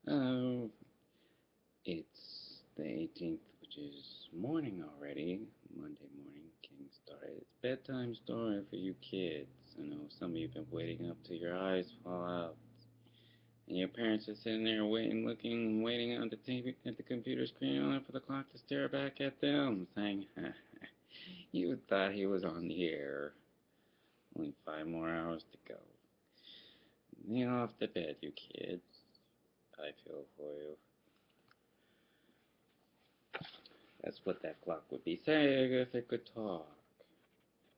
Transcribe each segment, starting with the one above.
Oh, it's the 18th, which is morning already. Monday morning, King Story. It's bedtime story for you kids. I know some of you have been waiting up till your eyes fall out. And your parents are sitting there waiting, looking, waiting on the TV, at the computer screen, only for the clock to stare back at them, saying, you thought he was on the air. Only 5 more hours to go. Kneel off the bed, you kids. I feel for you. That's what that clock would be saying if it could talk.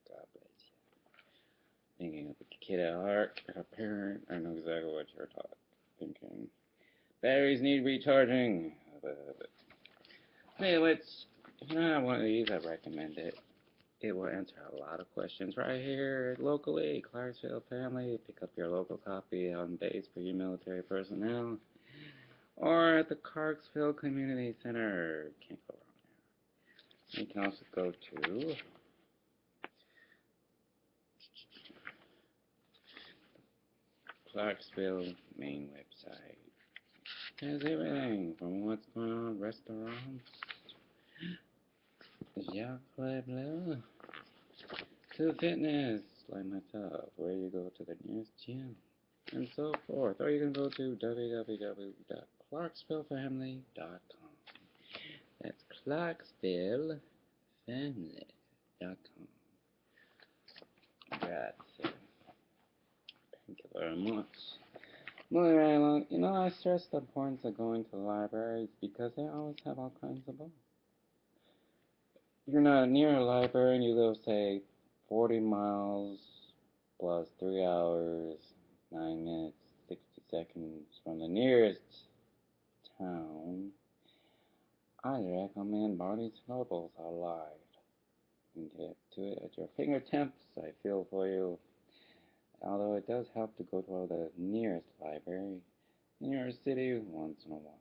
God bless you. Thinking of a kid at heart, a parent, I know exactly what you're thinking. Batteries need recharging. Anyway, if you don't have one of these, I recommend it. It will answer a lot of questions right here locally. Clarksville Family. Pick up your local copy on base for your military personnel. Or at the Clarksville Community Center. Can't go wrong there. You can also go to Clarksville main website. Has everything from what's going on, restaurants, yeah, blah, blah, to fitness, like myself, where you go to the nearest gym, and so forth. Or you can go to www.clarksvillefamily.com. That's clarksvillefamily.com. Grazie. Thank you very much. Moving right along, I stress the importance of going to libraries because they always have all kinds of books. If you're not near a library and you live, say, 40 miles plus 3 hours, 9 minutes, 60 seconds from the nearest town, I recommend Barney's Nobles a lot. You can get to it at your fingertips. I feel for you. Although it does help to go to the nearest library in your city once in a while.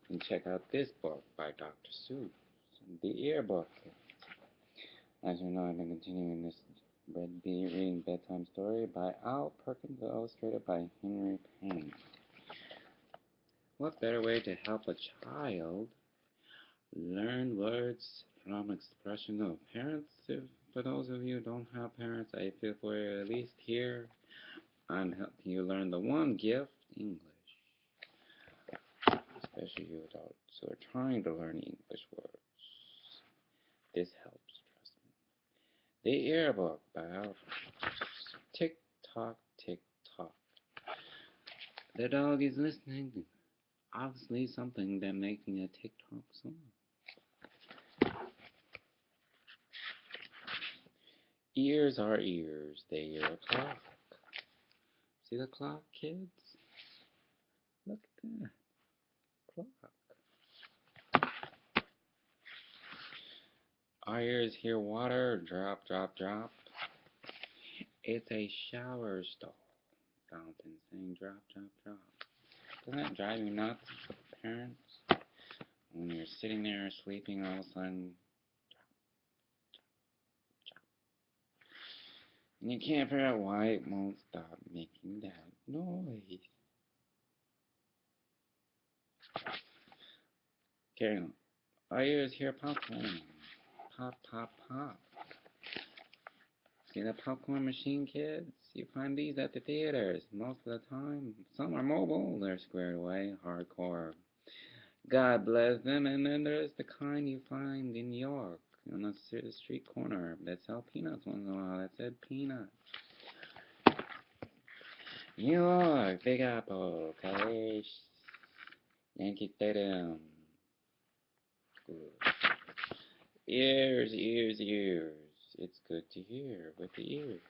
And check out this book by Dr. Seuss, The Yearbook. As you know, I've been continuing this reading bedtime story by Perkins, illustrated by Henry Payne. What better way to help a child learn words from expression of parents? For those of you who don't have parents, I feel for you at least here. I'm helping you learn the one gift, English. Especially you adults who are trying to learn English words. This helps, trust me. The Yearbook by Alfred. Tick tock, tick tock. The dog is listening. Obviously something they're making a tick tock song. Ears are ears. They hear a clock. See the clock, kids? Look at that clock. Our ears hear water drop, drop, drop. It's a shower stall fountain saying drop, drop, drop. Doesn't that drive you nuts, parents? When you're sitting there sleeping, all of a sudden, and you can't figure out why it won't stop making that noise. Carry on. Our ears hear popcorn. Pop, pop, pop. See the popcorn machine, kids? You find these at the theaters most of the time. Some are mobile. They're squared away, hardcore. God bless them. And then there's the kind you find in York on the street corner that sell peanuts once in a while. That said peanuts. New York, Big Apple, Cash, Yankee Stadium. Good. Ears, ears, ears. It's good to hear with the ears.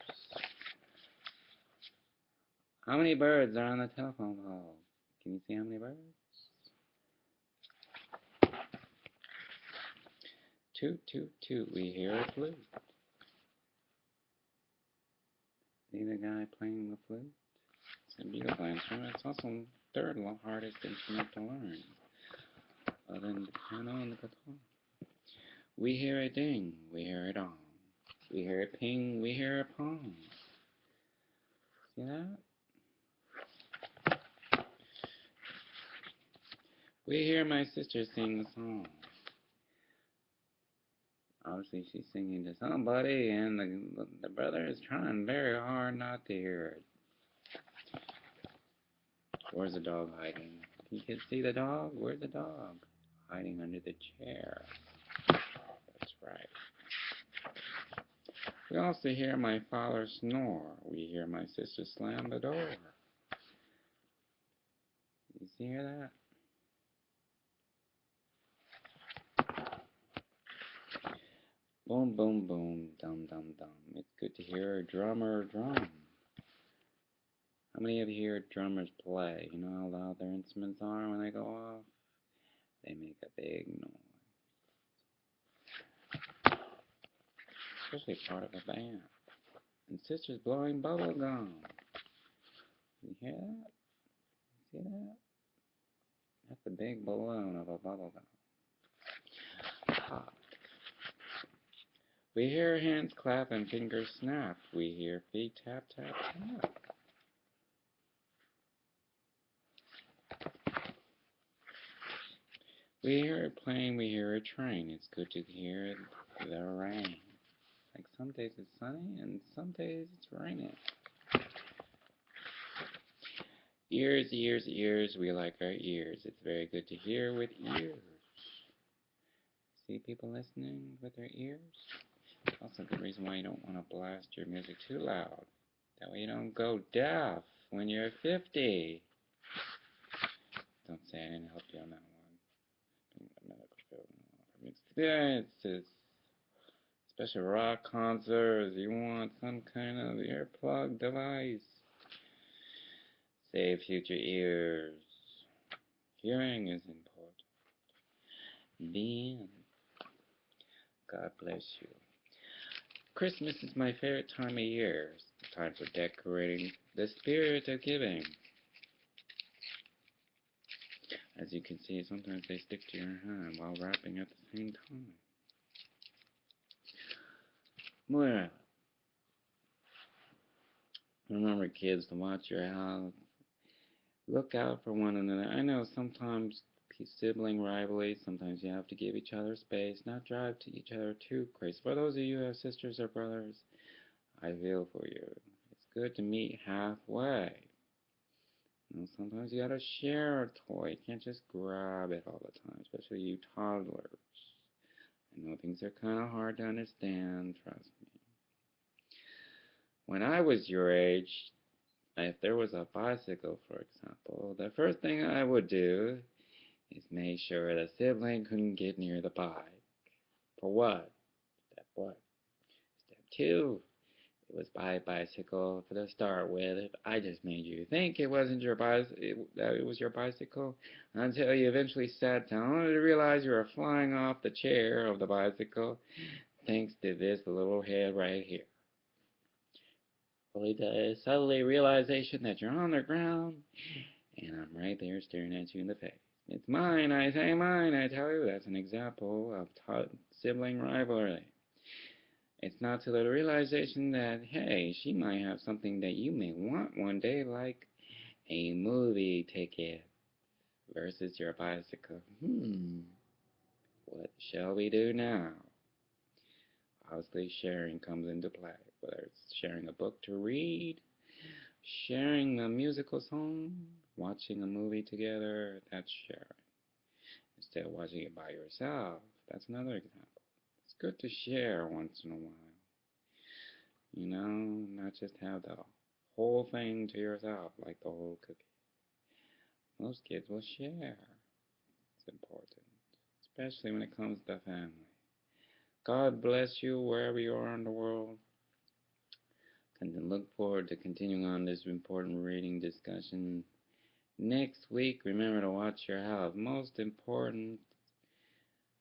How many birds are on the telephone pole? Can you see how many birds? Toot, toot, toot. We hear a flute. See the guy playing the flute? It's a beautiful instrument. It's also third hardest instrument to learn, other than the piano and the guitar. We hear a ding. We hear a dong. We hear a ping. We hear a pong. See that? We hear my sister sing a song. Obviously, she's singing to somebody, and the brother is trying very hard not to hear it. Where's the dog hiding? Can you kids see the dog? Where's the dog? Hiding under the chair. That's right. We also hear my father snore. We hear my sister slam the door. You hear that? Boom, boom, boom, dum, dum, dum. It's good to hear a drummer drum. How many of you hear drummers play? You know how loud their instruments are when they go off? They make a big noise. Especially part of a band. And sister's blowing bubble gum. You hear that? See that? That's a big balloon of a bubble gum. Pop. We hear hands clap and fingers snap. We hear feet tap, tap, tap. We hear a plane, we hear a train. It's good to hear the rain. Like some days it's sunny and some days it's raining. Ears, ears, ears, we like our ears. It's very good to hear with ears. See people listening with their ears? Also the reason why you don't want to blast your music too loud. That way you don't go deaf when you're 50. Don't say I didn't help you on that one. Medical field from experiences. Especially rock concerts, you want some kind of earplug device. Save future ears. Hearing is important. The end. God bless you. Christmas is my favorite time of year. It's the time for decorating, the spirit of giving. As you can see, sometimes they stick to your hand while wrapping at the same time. Well, remember kids, to watch your house. Look out for one another. I know sometimes sibling rivalry, sometimes you have to give each other space, not drive to each other too crazy. For those of you who have sisters or brothers, I feel for you. It's good to meet halfway. You know, sometimes you gotta share a toy. You can't just grab it all the time, especially you toddlers. I know things are kind of hard to understand, trust me. When I was your age, if there was a bicycle, for example, the first thing I would do is make sure the sibling couldn't get near the bike. For what? Step what? Step 2. It was buy a bicycle to start with. I just made you think it wasn't your that it was your bicycle until you eventually sat down only to realize you were flying off the chair of the bicycle thanks to this little head right here. Only the subtly realization that you're on the ground and I'm right there staring at you in the face. It's mine, I say mine, I tell you. That's an example of sibling rivalry. It's not till the realization that, hey, she might have something that you may want one day, like a movie ticket versus your bicycle. What shall we do now? Obviously, sharing comes into play, whether it's sharing a book to read, sharing a musical song, watching a movie together, that's sharing. Instead of watching it by yourself, that's another example. It's good to share once in a while. You know, not just have the whole thing to yourself, like the whole cookie. Most kids will share. It's important, especially when it comes to family. God bless you wherever you are in the world. And look forward to continuing on this important reading discussion next week. Remember to watch your health. Most important,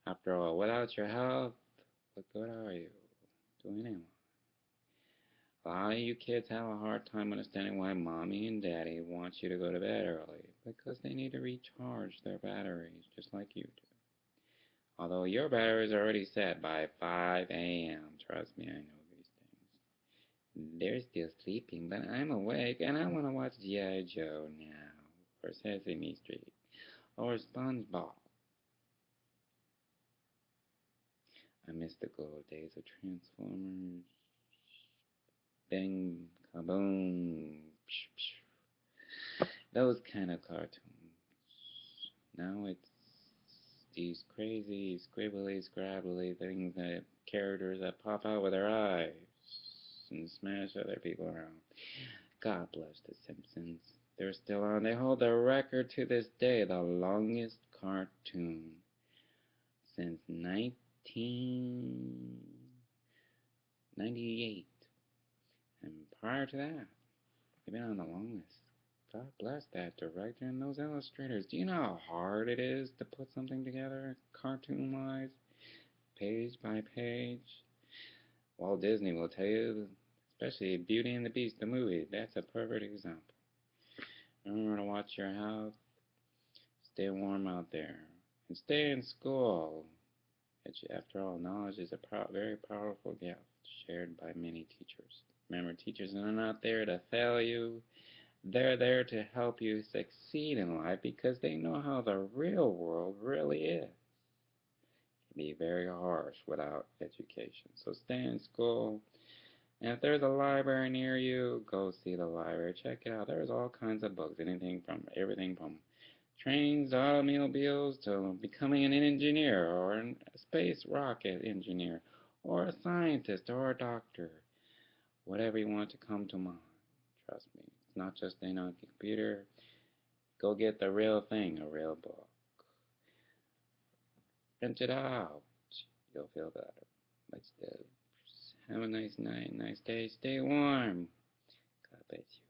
after all, without your health, what good are you to anyone? A lot of you kids have a hard time understanding why mommy and daddy want you to go to bed early, because they need to recharge their batteries just like you do. Although your battery is already set by 5 a.m., trust me, I know these things. They're still sleeping, but I'm awake and I want to watch G.I. Joe now, or Sesame Street. Or SpongeBob. I miss the good old days of Transformers. Bang, kaboom. Those kind of cartoons. Now it's these crazy, scribbly, scrabbly things that characters that pop out with their eyes and smash other people around. God bless the Simpsons. They're still on. They hold the record to this day, the longest cartoon since 1998. And prior to that, they've been on the longest. God bless that director and those illustrators. Do you know how hard it is to put something together, cartoon-wise, page by page? Walt Disney will tell you, especially Beauty and the Beast, the movie. That's a perfect example. Remember to watch your health, stay warm out there, and stay in school. After all, knowledge is a very powerful gift shared by many teachers. Remember, teachers are not there to fail you. They're there to help you succeed in life because they know how the real world really is. It can be very harsh without education. So stay in school. And if there's a library near you, go see the library. Check it out. There's all kinds of books. Everything from trains to automobiles to becoming an engineer or a space rocket engineer or a scientist or a doctor. Whatever you want to come to mind. Trust me. It's not just on a computer. Go get the real thing, a real book. Print it out. You'll feel better. Let's have a nice night, nice day. Stay warm. God bless you.